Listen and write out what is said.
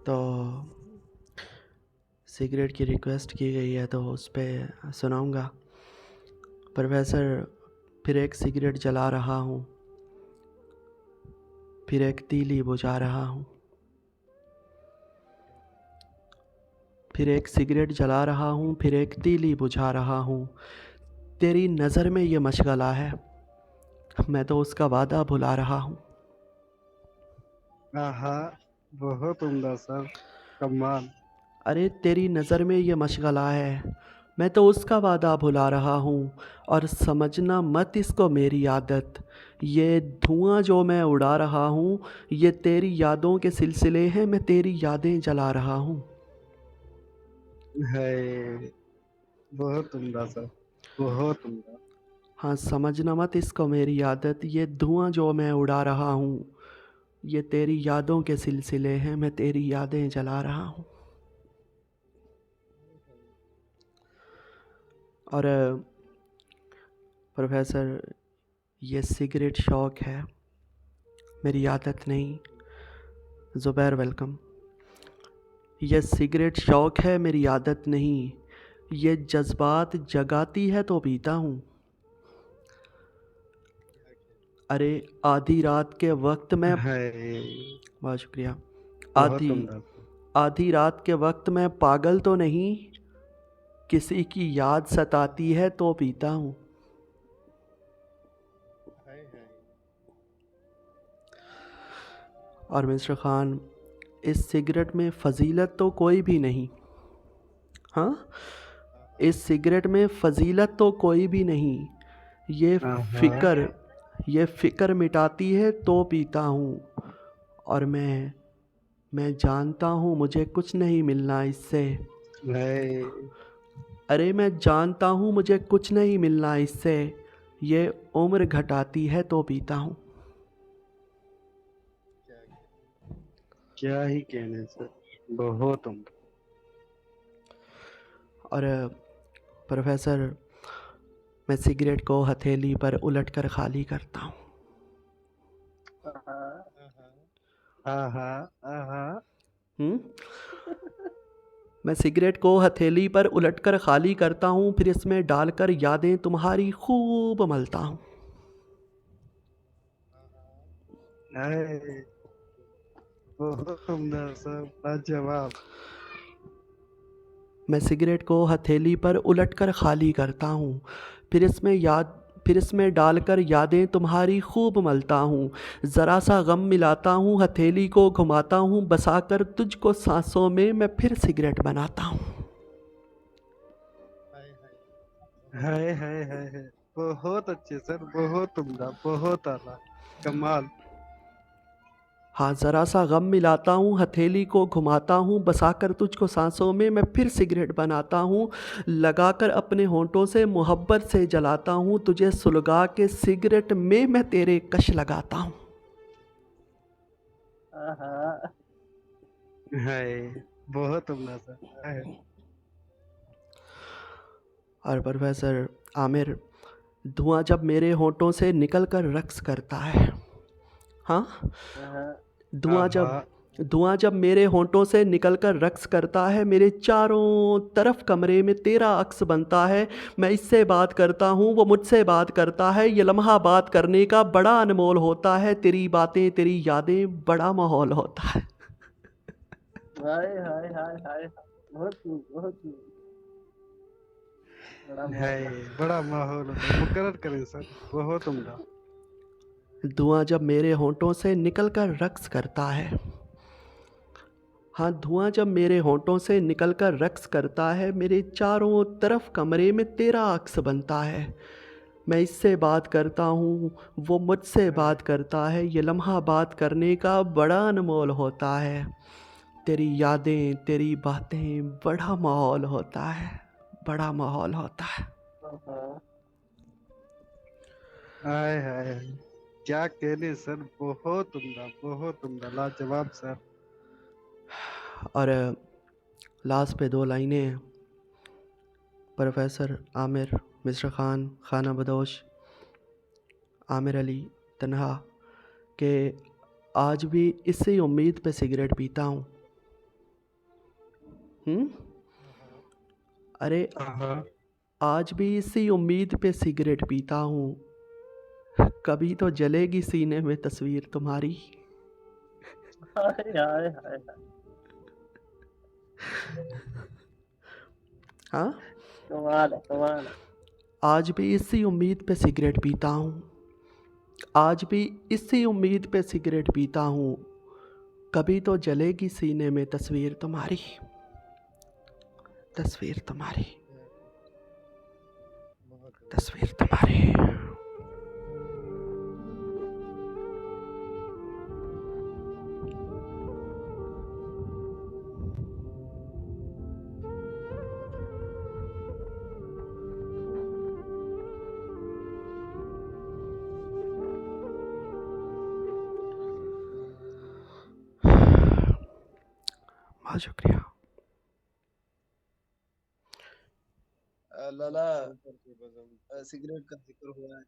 तो सिगरेट की रिक्वेस्ट की गई है तो उस पर सुनाऊंगा। प्रोफेसर, फिर एक सिगरेट जला रहा हूँ, फिर एक तीली बुझा रहा हूँ, फिर एक सिगरेट जला रहा हूँ, फिर एक तीली बुझा रहा हूँ। तेरी नज़र में ये मशगला है, मैं तो उसका वादा भुला रहा हूँ। आहा, बहुत उम्दा सर। कमाल। अरे तेरी नज़र में ये मशगला है, मैं तो उसका वादा भुला रहा हूँ। और समझना मत इसको मेरी आदत, ये धुआं जो मैं उड़ा रहा हूँ, ये तेरी यादों के सिलसिले हैं, मैं तेरी यादें जला रहा हूँ। है। बहुत उम्दा सर। बहुत उम्दा। हाँ, समझना मत इसको मेरी आदत, ये धुआं जो मैं उड़ा रहा हूँ, ये तेरी यादों के सिलसिले हैं, मैं तेरी यादें जला रहा हूँ। और प्रोफेसर, ये सिगरेट शौक है, मेरी आदत नहीं। ज़ुबैर वेलकम। ये सिगरेट शौक है, मेरी आदत नहीं। ये जज्बात जगाती है तो पीता हूँ। अरे आधी रात के वक्त में, है। बहुत शुक्रिया। बहुत आधी उम्दा सर। आधी रात के वक्त में पागल तो नहीं, किसी की याद सताती है तो पीता हूँ। है। और मिस्टर खान, इस सिगरेट में फजीलत तो कोई भी नहीं। हाँ, इस सिगरेट में फजीलत तो कोई भी नहीं। ये आहा। फिक्र ये फिक्र मिटाती है तो पीता हूँ। और मैं जानता हूँ मुझे कुछ नहीं मिलना इससे। है। अरे मैं जानता हूँ मुझे कुछ नहीं मिलना इससे, ये उम्र घटाती है तो पीता हूँ। क्या ही कहने सर। बहुत उम्दा। और प्रोफेसर, मैं सिगरेट को हथेली पर उलट कर खाली करता हूँ। आहा। आहा। आहा। हम्म? मैं सिगरेट को हथेली पर उलटकर खाली करता हूँ, फिर इसमें डालकर यादें तुम्हारी खूब मलता हूँ। है। बहुत उम्दा सर, लाजवाब। मैं सिगरेट को हथेली पर उलटकर खाली करता हूँ, फिर इसमें डालकर यादें तुम्हारी खूब मलता हूँ। ज़रा सा गम मिलाता हूँ, हथेली को घुमाता हूँ, बसाकर तुझको सांसों में मैं फिर सिगरेट बनाता हूँ। है। बहुत अच्छे सर, बहुत उम्दा, बहुत आला। कमाल। हाँ, ज़रा सा गम मिलाता हूँ, हथेली को घुमाता हूँ, बसाकर तुझको सांसों में मैं फिर सिगरेट बनाता हूँ। लगाकर अपने होंठों से मोहब्बत से जलाता हूँ, तुझे सुलगा के सिगरेट में मैं तेरे कश लगाता हूँ। आहा। है। बहुत उम्दा सर। है। और प्रोफेसर आमिर, धुआं जब मेरे होंठों से निकल कर रक्स करता है, हाँ, आहा। धुआं आहा। जब धुआं जब मेरे होंठों से निकलकर रक्स करता है, मेरे चारों तरफ कमरे में तेरा अक्स बनता है। मैं इससे बात करता हूँ, वो मुझसे बात करता है, ये लम्हा बात करने का बड़ा अनमोल होता है। तेरी बातें तेरी यादें बड़ा माहौल होता है। हाय हाय हाय हाय। बहुत खूब, बहुत खूब। बड़ा है। माहौल। बड़ा माहौल होता है, मुकर्रर करें सर। बहुत उम्दा। धुआं जब मेरे होंठों से निकलकर रक्स करता है, हाँ, धुआं जब मेरे होंठों से निकलकर रक्स करता है, मेरे चारों तरफ कमरे में तेरा अक्स बनता है। मैं इससे बात करता हूँ, वो मुझसे है। बात करता है, ये लम्हा बात करने का बड़ा अनमोल होता है। तेरी यादें तेरी बातें बड़ा माहौल होता है, बड़ा माहौल होता है। आहा। हाय हाय हाय। क्या कहने सर, बहुत उम्दा, बहुत उम्दा, लाजवाब सर। और लास्ट पे दो लाइनें हैं। प्रोफेसर आमिर, मिस्टर खान, खाना बदोश, आमिर अली तन्हा, के आज भी इसी उम्मीद पे सिगरेट पीता हूँ हम्म। अरे हाँ। आज भी इसी उम्मीद पे सिगरेट पीता हूँ, कभी तो जलेगी सीने में तस्वीर तुम्हारी। हाय हाय हाय हाय। हाँ। कमाल है, कमाल है। आज भी इसी उम्मीद पे सिगरेट पीता हूँ, आज भी इसी उम्मीद पे सिगरेट पीता हूँ, कभी तो जलेगी सीने में तस्वीर तुम्हारी, तस्वीर तुम्हारी, तस्वीर तुम्हारी। बहुत शुक्रिया। लाला सिगरेट का जिक्र हुआ है।